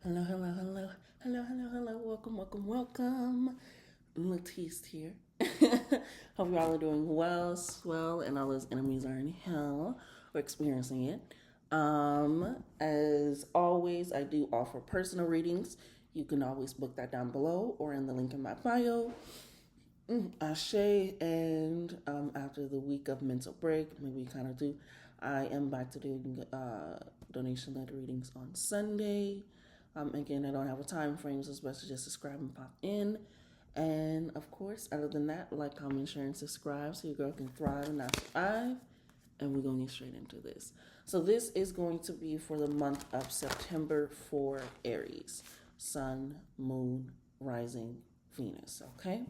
Hello, hello, hello, hello, hello, hello. Welcome, welcome, welcome. Latiste here. Hope y'all are doing well, swell, and all those enemies are in hell or experiencing it. As always, I do offer personal readings. You can always book that down below or in the link in my bio. Ashe, and after the week of mental break, maybe kind of do. I am back to doing donation letter readings on Sunday. Again, I don't have a time frame, so it's best to just subscribe and pop in. And of course, other than that, like, comment, share, and subscribe so your girl can thrive and not survive. And we're going to get straight into this. So, this is going to be for the month of September for Aries, Sun, Moon, Rising, Venus. Okay?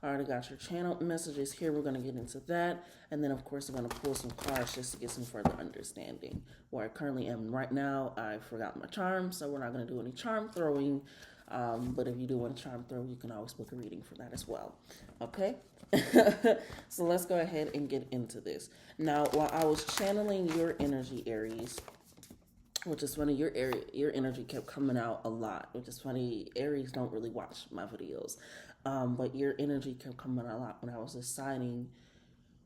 I already got your channel messages here. We're going to get into that. And then, of course, I'm going to pull some cards just to get some further understanding. Where I currently am right now, I forgot my charm, so we're not going to do any charm throwing. But if you do want a charm throw, you can always book a reading for that as well. Okay? So let's go ahead and get into this. Now, while I was channeling your energy, Aries, which is funny, your energy kept coming out a lot, which is funny. Aries don't really watch my videos, but your energy kept coming out a lot when I was deciding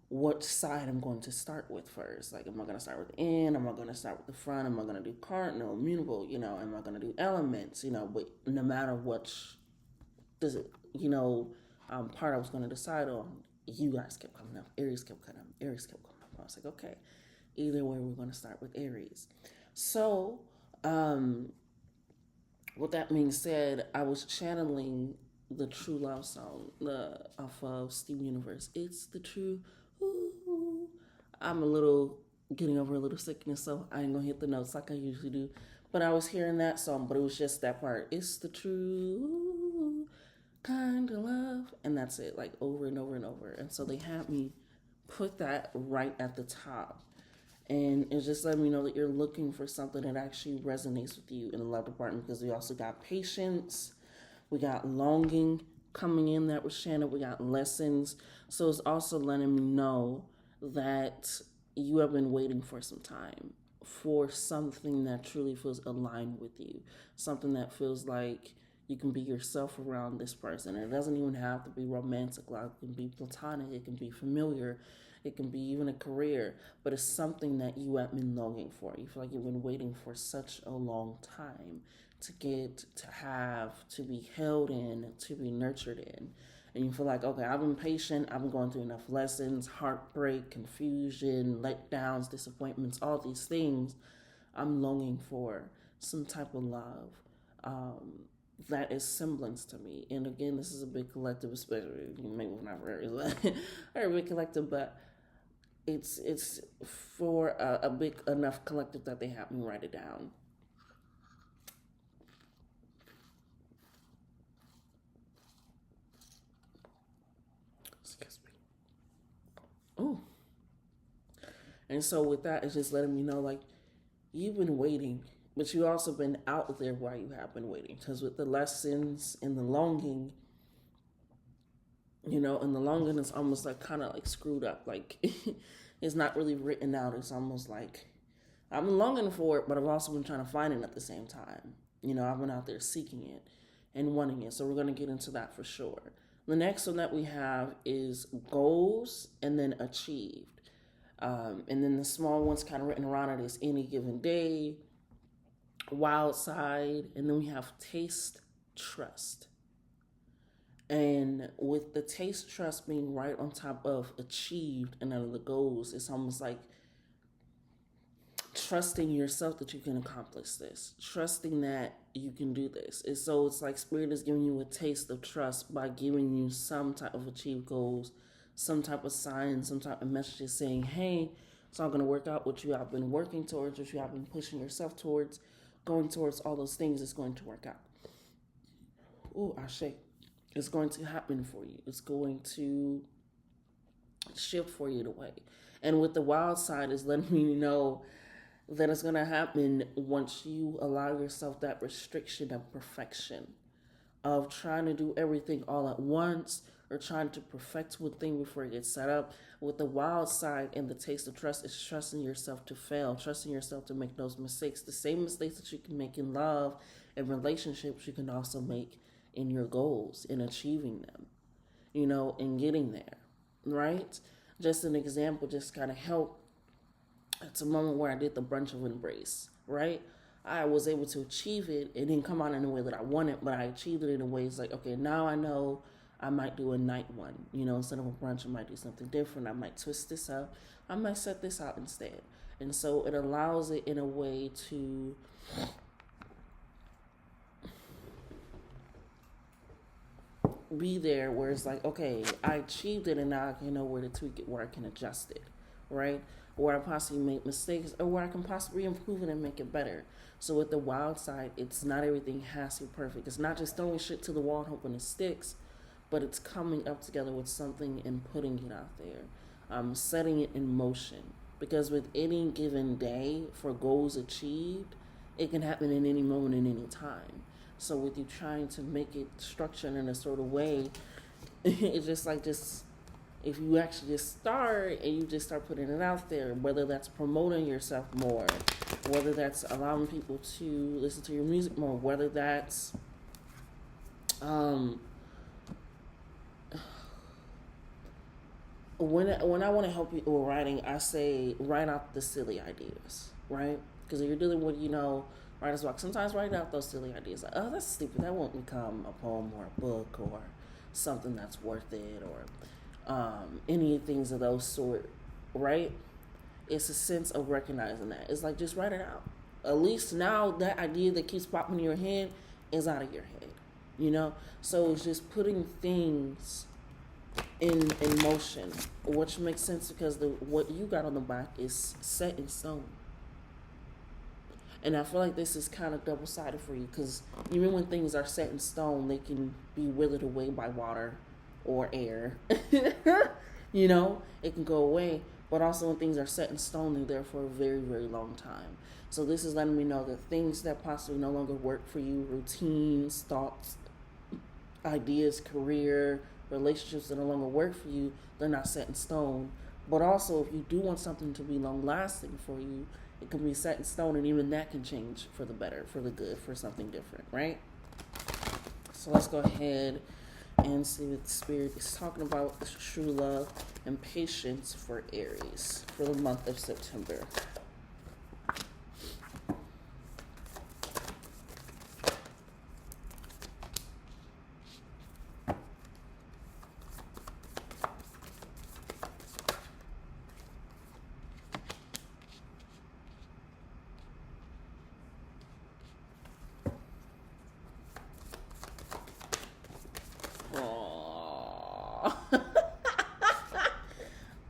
what side I'm going to start with first. Like, am I going to start with the end? Am I going to start with the front? Am I going to do cardinal, mutable? Am I going to do elements? But no matter which does it, part I was going to decide on, you guys kept coming up. Aries kept coming up. Aries kept coming up. I was like, okay, either way, we're going to start with Aries. So, with that being said, I was channeling the True Love song off of Steve Universe. It's the true. Ooh. I'm a little getting over a little sickness, so I ain't gonna hit the notes like I usually do. But I was hearing that song, but it was just that part. It's the true kind of love, and that's it, like over and over and over. And so they had me put that right at the top, and it's just letting me know that you're looking for something that actually resonates with you in the love department, because we also got patience, we got longing coming in that was channeled, we got lessons. So it's also letting me know that you have been waiting for some time for something that truly feels aligned with you, something that feels like you can be yourself around this person. It doesn't even have to be romantic, like it can be platonic, it can be familiar, it can be even a career, but it's something that you have been longing for. You feel like you've been waiting for such a long time to get, to have, to be held in, to be nurtured in. And you feel like, okay, I've been patient, I've been going through enough lessons, heartbreak, confusion, letdowns, disappointments, all these things. I'm longing for some type of love. That is semblance to me. And again, this is a big collective, especially maybe not for Aries, a big collective, but it's for a big enough collective that they have me write it down. Excuse me. Oh, and so with that, it's just letting me know, like, you've been waiting, but you also been out there while you have been waiting. Because with the lessons and the longing, and the longing is almost like kind of like screwed up. Like, it's not really written out. It's almost like I've been longing for it, but I've also been trying to find it at the same time. I've been out there seeking it and wanting it. So we're going to get into that for sure. The next one that we have is goals and then achieved. And then the small ones kind of written around it is any given day, wild side, and then we have taste, trust. And with the taste, trust being right on top of achieved and under the goals, it's almost like trusting yourself that you can accomplish this, trusting that you can do this. And so it's like Spirit is giving you a taste of trust by giving you some type of achieved goals, some type of sign, some type of messages saying, hey, it's all going to work out. What you have been working towards, what you have been pushing yourself towards, going towards all those things is going to work out. Ooh, Ashe. It's going to happen for you. It's going to shift for you the way. And with the wild side is letting me know that it's going to happen once you allow yourself that restriction of perfection. of trying to do everything all at once or trying to perfect one thing before it gets set up. With the wild side and the taste of trust is trusting yourself to fail, trusting yourself to make those mistakes. The same mistakes that you can make in love and relationships, you can also make in your goals, in achieving them, in getting there, right? Just an example, just kind of help. It's a moment where I did the brunch of embrace, right? I was able to achieve it. It didn't come out in the way that I wanted, but I achieved it in a way it's like, okay, now I know I might do a night one. Instead of a brunch, I might do something different. I might twist this up. I might set this out instead. And so it allows it in a way to be there where it's like, okay, I achieved it and now I can know where to tweak it, where I can adjust it, right? Where I possibly make mistakes or where I can possibly improve it and make it better. So with the wild side, it's not everything has to be perfect. It's not just throwing shit to the wall and hoping it sticks, but it's coming up together with something and putting it out there, setting it in motion. Because with any given day for goals achieved, it can happen in any moment in any time. So with you trying to make it structured in a sort of way, it's just if you actually just start and you just start putting it out there, whether that's promoting yourself more, whether that's allowing people to listen to your music more, whether that's when I want to help you with writing, I say write out the silly ideas, right? Because if you're dealing with writer's block, sometimes writing out those silly ideas, like, oh, that's stupid, that won't become a poem or a book or something that's worth it, or any things of those sort, right? It's a sense of recognizing that. It's like, just write it out. At least now that idea that keeps popping in your head is out of your head, So it's just putting things in motion, which makes sense because what you got on the back is set in stone. And I feel like this is kind of double-sided for you because even when things are set in stone, they can be withered away by water or air. It can go away. But also when things are set in stone, they're there for a very, very long time. So this is letting me know that things that possibly no longer work for you, routines, thoughts, ideas, career, relationships that no longer work for you, they're not set in stone. But also if you do want something to be long-lasting for you, it can be set in stone, and even that can change for the better, for the good, for something different, right? So let's go ahead and see what the Spirit is talking about. True love and patience for Aries for the month of September.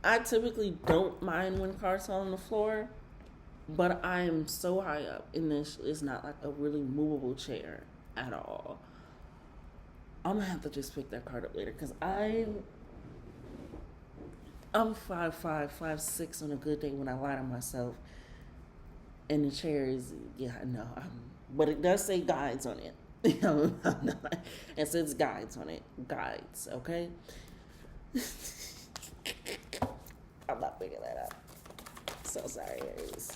I typically don't mind when cards fall on the floor, but I am so high up in this, it's not like a really movable chair at all. I'm gonna have to just pick that card up later because I'm 5'5", 5'6" on a good day when I lie to myself, and the chair is but it does say guides on it. It says guides on it. Guides, okay? I'm not picking that up. So sorry, Aries.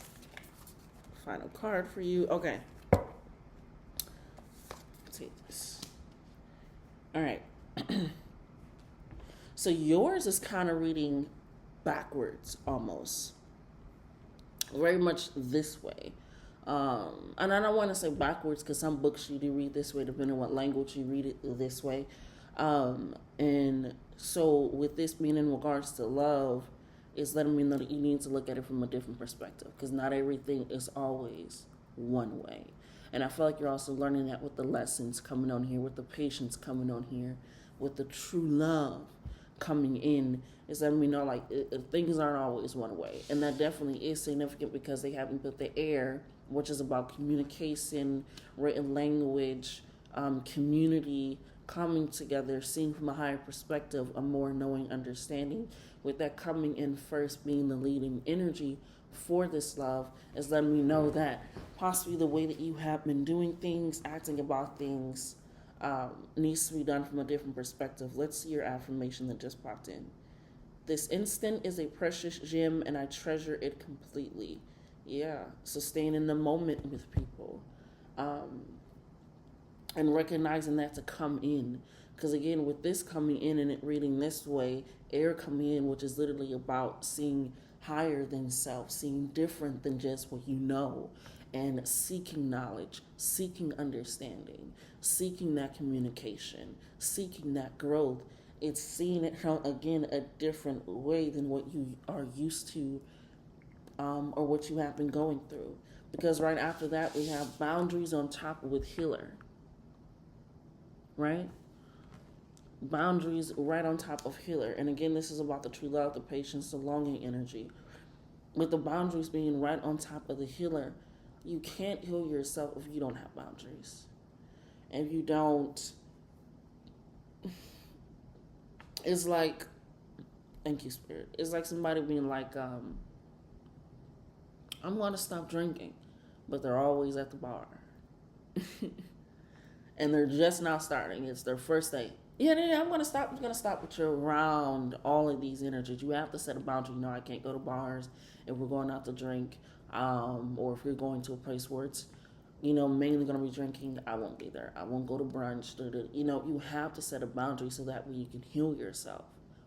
Final card for you. Okay. Take this. All right. So yours is kind of reading backwards almost. Very much this way. And I don't want to say backwards because some books you do read this way depending on what language you read it this way. And so with this being in regards to love, it's letting me know that you need to look at it from a different perspective because not everything is always one way. And I feel like you're also learning that with the lessons coming on here, with the patience coming on here, with the true love coming in. It's letting me know like things aren't always one way. And that definitely is significant because they haven't put the air, which is about communication, written language, community, coming together, seeing from a higher perspective, a more knowing understanding. With that coming in first being the leading energy for this love, is letting me know that possibly the way that you have been doing things, acting about things, needs to be done from a different perspective. Let's see your affirmation that just popped in. This instant is a precious gem and I treasure it completely. Yeah, sustain in the moment with people. Um, and recognizing that to come in. Because again, with this coming in and it reading this way, air coming in, which is literally about seeing higher than self, seeing different than just what you know, and seeking knowledge, seeking understanding, seeking that communication, seeking that growth. It's seeing it from, again, a different way than what you are used to, or what you have been going through. Because right after that, we have boundaries on top with healer, right? Boundaries right on top of healer. And again, this is about the true love, the patience, the longing energy. With the boundaries being right on top of the healer, you can't heal yourself if you don't have boundaries. If you don't, it's like, thank you, Spirit. It's like somebody being like, I'm going to stop drinking, but they're always at the bar. And they're just now starting. It's their first day. Yeah, I'm gonna stop. I'm gonna stop. But you're around all of these energies. You have to set a boundary. You know, I can't go to bars if we're going out to drink, or if you're going to a place where it's, mainly gonna be drinking. I won't be there. I won't go to brunch. You have to set a boundary so that way you can heal yourself,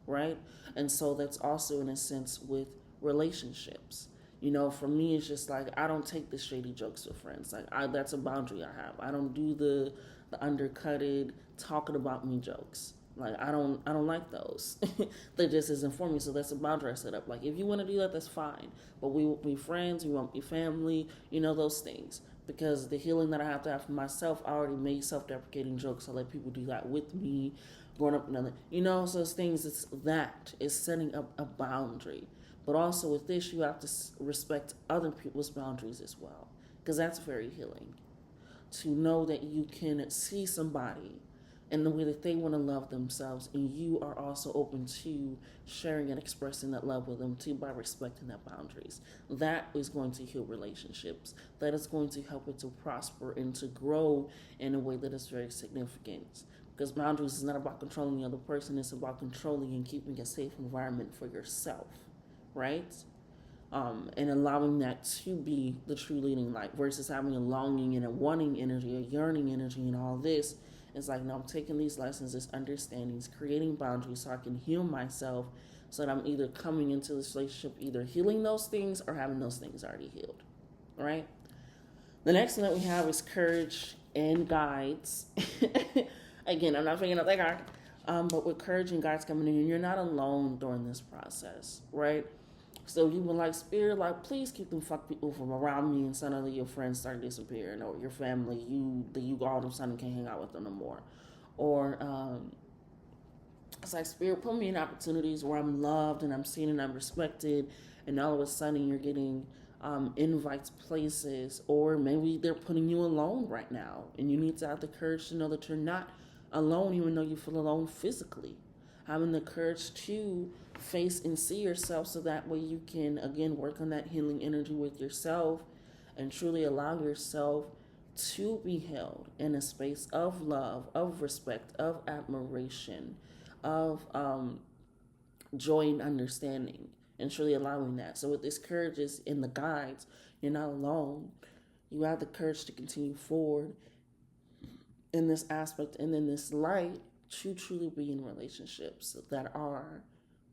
right? And so that's also in a sense with relationships. For me, it's just like I don't take the shady jokes with friends. That's a boundary I have. I don't do the undercutted talking about me jokes. Like I don't like those. That just isn't for me. So that's a boundary I set up. Like if you want to do that, that's fine. But we won't be friends. We won't be family. Those things. Because the healing that I have to have for myself, I already made self-deprecating jokes. I let people do that with me, growing up another. So it's things. It's setting up a boundary. But also with this, you have to respect other people's boundaries as well, because that's very healing. To know that you can see somebody in the way that they want to love themselves, and you are also open to sharing and expressing that love with them too by respecting their boundaries. That is going to heal relationships. That is going to help it to prosper and to grow in a way that is very significant. Because boundaries is not about controlling the other person, it's about controlling and keeping a safe environment for yourself, right? And allowing that to be the true leading light versus having a longing and a wanting energy, a yearning energy, and all this. It's like, no, I'm taking these lessons, these understandings, creating boundaries so I can heal myself, so that I'm either coming into this relationship, either healing those things or having those things already healed, right? The next one that we have is courage and guides. Again, I'm not picking up that card. But with courage and guides coming in, you're not alone during this process, right? So you were like, Spirit, like, please keep them fuck people from around me, and suddenly your friends start disappearing, or your family, you all of a sudden can't hang out with them no more. Or it's like, Spirit, put me in opportunities where I'm loved and I'm seen and I'm respected, and all of a sudden you're getting invites places, or maybe they're putting you alone right now, and you need to have the courage to know that you're not alone, even though you feel alone physically. Having the courage to face and see yourself, so that way you can again work on that healing energy with yourself and truly allow yourself to be held in a space of love, of respect, of admiration, of joy and understanding, and truly allowing that. So with this courage is in the guides, you're not alone. You have the courage to continue forward in this aspect and in this light, to truly be in relationships that are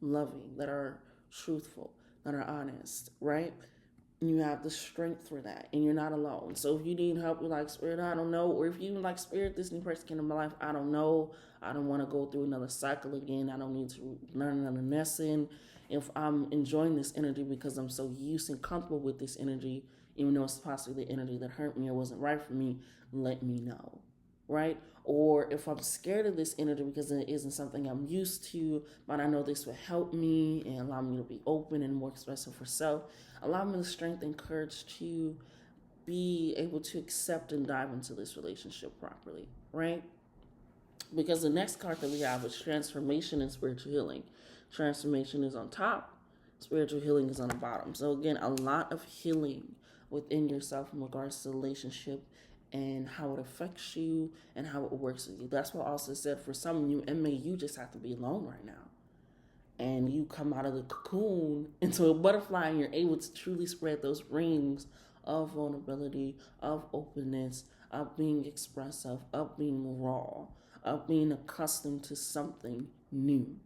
loving, that are truthful, that are honest, right? And you have the strength for that, and you're not alone. So if you need help, you're like, Spirit, I don't know. Or if you like, Spirit, this new person came in my life, I don't know. I don't want to go through another cycle again. I don't need to learn another lesson. If I'm enjoying this energy because I'm so used and comfortable with this energy, even though it's possibly the energy that hurt me or wasn't right for me, let me know, right? Or if I'm scared of this energy because it isn't something I'm used to, but I know this will help me and allow me to be open and more expressive for self, allow me the strength and courage to be able to accept and dive into this relationship properly, right? Because the next card that we have is transformation and spiritual healing. Transformation is on top, spiritual healing is on the bottom. So again, a lot of healing within yourself in regards to relationship and how it affects you and how it works with you. That's what also said for some of you, and may you just have to be alone right now. And you come out of the cocoon into a butterfly and you're able to truly spread those wings of vulnerability, of openness, of being expressive, of being raw, of being accustomed to something new.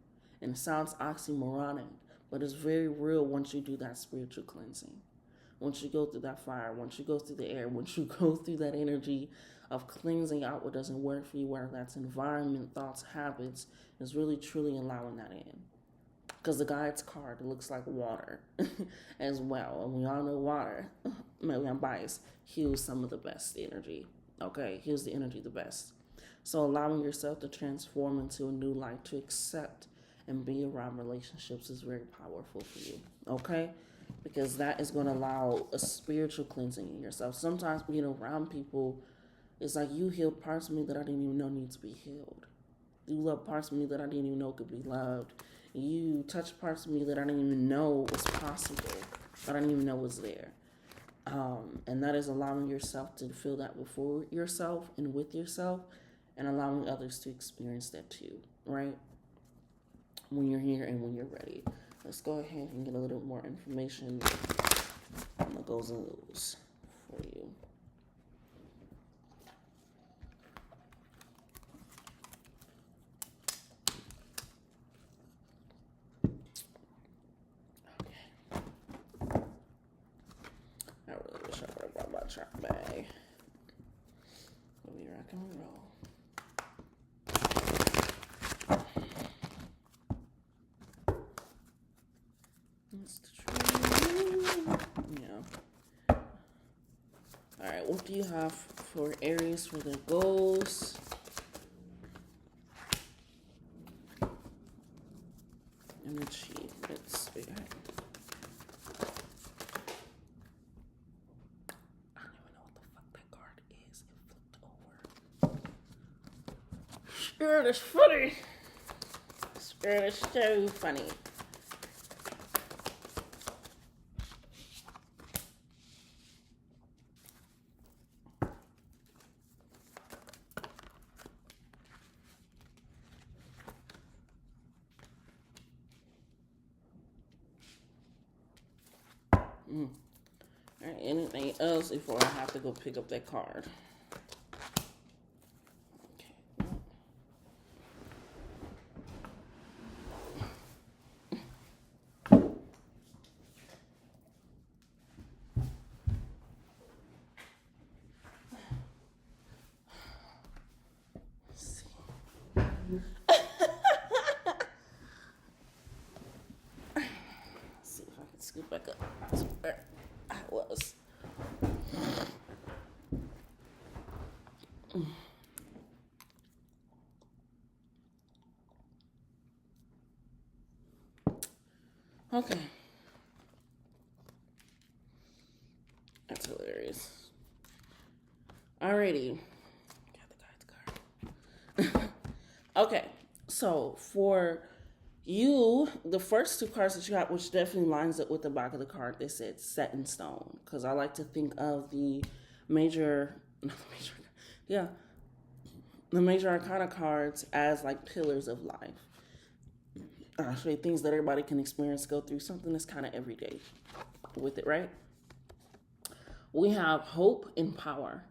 And it sounds oxymoronic, but it's very real once you do that spiritual cleansing. Once you go through that fire, once you go through the air, once you go through that energy of cleansing out what doesn't work for you, whether that's environment, thoughts, habits, is really truly allowing that in. Because the guide's card looks like water as well. And we all know water, maybe I'm biased, heals some of the best energy. Okay, heals the energy the best. So allowing yourself to transform into a new life, to accept and be around relationships is very powerful for you. Okay? Because that is going to allow a spiritual cleansing in yourself. Sometimes being around people, it's like you healed parts of me that I didn't even know need to be healed. You love parts of me that I didn't even know could be loved. You touch parts of me that I didn't even know was possible, that I didn't even know was there. And that is allowing yourself to feel that before yourself and with yourself, and allowing others to experience that too, right? When you're here and when you're ready. Let's go ahead and get a little more information on the goals and lows for you. I really wish I would have brought my chart bag. But we rock and roll. That's true. Yeah. Alright, what do you have for Aries for their goals? And achievements. I don't even know what the fuck that card is. It flipped over. Spirit is funny. Spirit is so funny. All right, anything else before I have to go pick up that card? Okay. Let's see. Let's see if I can scoot back up to where I was. Okay. That's hilarious. Alrighty. Got the guide's card. Okay. So for you, the first two cards that you got, which definitely lines up with the back of the card, they said set in stone. Because I like to think of the major arcana cards as like pillars of life. Actually, things that everybody can experience, go through, something that's kind of everyday with it, right? We have hope and power,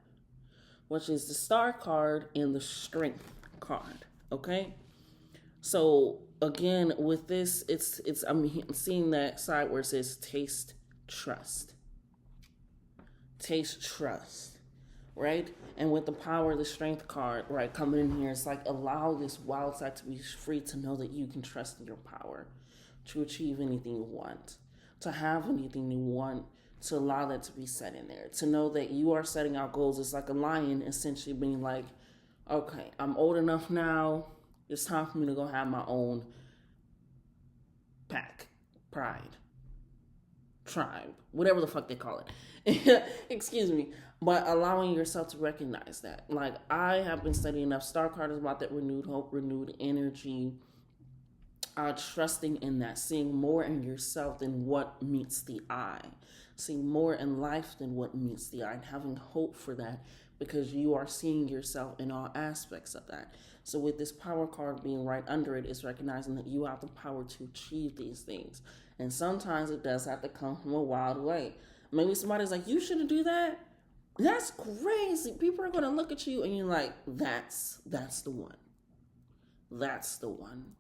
which is the star card and the strength card, okay? So again, with this, I'm seeing that side where it says taste, trust. Taste, trust, right? And with the power, the strength card, right, coming in here, it's like allow this wild side to be free, to know that you can trust in your power to achieve anything you want, to have anything you want, to allow that to be set in there, to know that you are setting out goals. It's like a lion essentially being like, okay, I'm old enough now. It's time for me to go have my own pack, pride, tribe, whatever the fuck they call it. Excuse me. But allowing yourself to recognize that. Like, I have been studying enough. Star card is about that renewed hope, renewed energy, trusting in that, seeing more in yourself than what meets the eye, seeing more in life than what meets the eye, and having hope for that, because you are seeing yourself in all aspects of that. So with this power card being right under it, it's recognizing that you have the power to achieve these things. And sometimes it does have to come from a wild way. Maybe somebody's like, you shouldn't do that. That's crazy. People are going to look at you and you're like, that's the one. That's the one.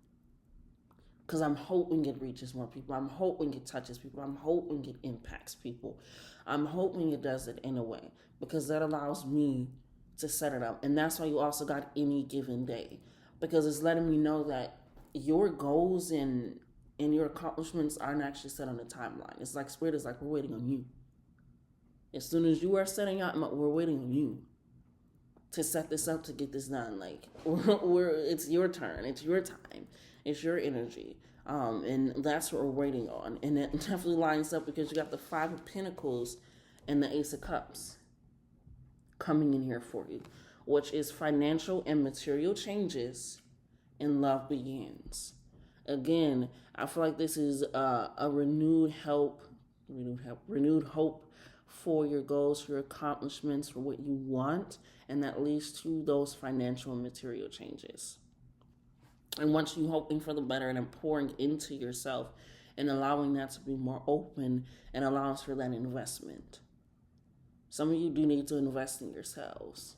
Because I'm hoping it reaches more people. I'm hoping it touches people. I'm hoping it impacts people. I'm hoping it does it in a way, because that allows me to set it up. And that's why you also got any given day, because it's letting me know that your goals and your accomplishments aren't actually set on a timeline. It's like Spirit is like, we're waiting on you. As soon as you are setting out, we're waiting on you to set this up, to get this done. Like, it's your turn. It's your time. It's your energy. And that's what we're waiting on. And it definitely lines up because you got the Five of Pentacles and the Ace of Cups coming in here for you, which is financial and material changes and love begins. Again, I feel like this is a renewed hope for your goals, for your accomplishments, for what you want, and that leads to those financial and material changes. And once you're hoping for the better and then pouring into yourself and allowing that to be more open and allows for that investment. Some of you do need to invest in yourselves,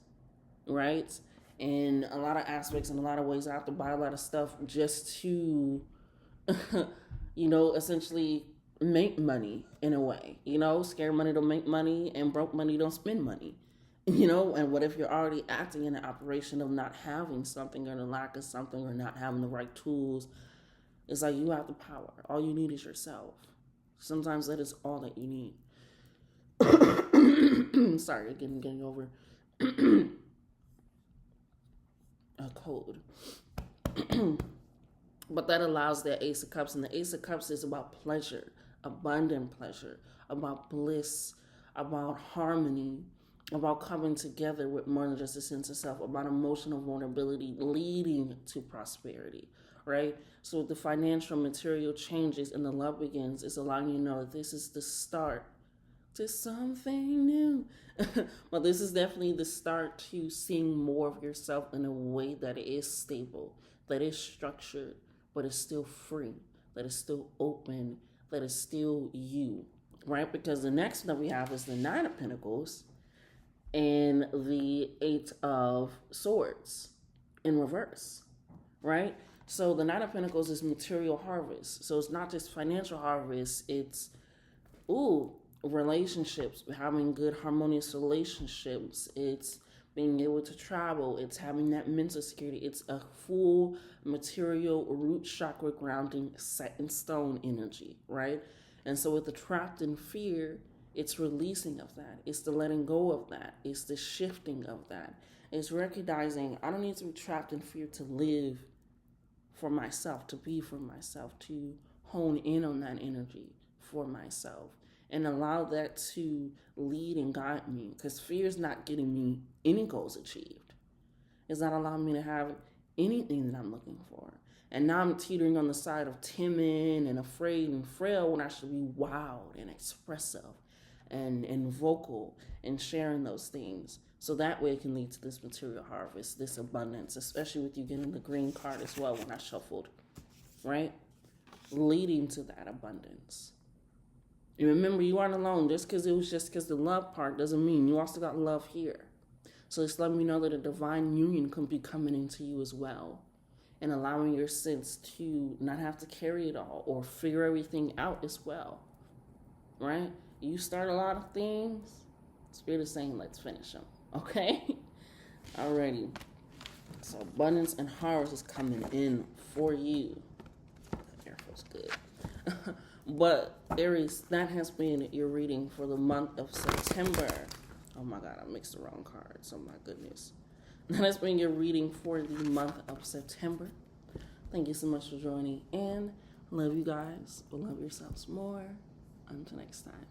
right? In a lot of aspects, in a lot of ways, I have to buy a lot of stuff just to, essentially make money in a way. Scared money don't make money and broke money don't spend money. And what if you're already acting in the operation of not having something or the lack of something or not having the right tools? It's like you have the power. All you need is yourself. Sometimes that is all that you need. Sorry, again, getting over a cold. But that allows the Ace of Cups. And the Ace of Cups is about pleasure, abundant pleasure, about bliss, about harmony, about coming together with more than just a sense of self, about emotional vulnerability leading to prosperity, right? So with the financial material changes and the love begins, it's allowing you to know that this is the start to something new. But this is definitely the start to seeing more of yourself in a way that is stable, that is structured, but is still free, that is still open, that is still you, right? Because the next that we have is the Nine of Pentacles and the Eight of Swords in reverse, right? So the Nine of Pentacles is material harvest. So it's not just financial harvest, it's, relationships, having good harmonious relationships. It's being able to travel. It's having that mental security. It's a full material root chakra grounding set in stone energy, right? And so with the trapped in fear, it's releasing of that. It's the letting go of that. It's the shifting of that. It's recognizing I don't need to be trapped in fear to live for myself, to be for myself, to hone in on that energy for myself and allow that to lead and guide me, because fear is not getting me any goals achieved. It's not allowing me to have anything that I'm looking for. And now I'm teetering on the side of timid and afraid and frail when I should be wild and expressive and vocal and sharing those things. So that way it can lead to this material harvest, this abundance, especially with you getting the green card as well when I shuffled, right? Leading to that abundance. And remember, you aren't alone. Just because the love part doesn't mean you also got love here. So it's letting me know that a divine union can be coming into you as well, and allowing your sense to not have to carry it all or figure everything out as well, right? You start a lot of things. Spirit is saying, let's finish them, okay? Alrighty. So abundance and harvest is coming in for you. That air feels good. But Aries, that has been your reading for the month of September. Oh my God, I mixed the wrong cards. Oh my goodness. That has been your reading for the month of September. Thank you so much for joining in. Love you guys, but love yourselves more. Until next time.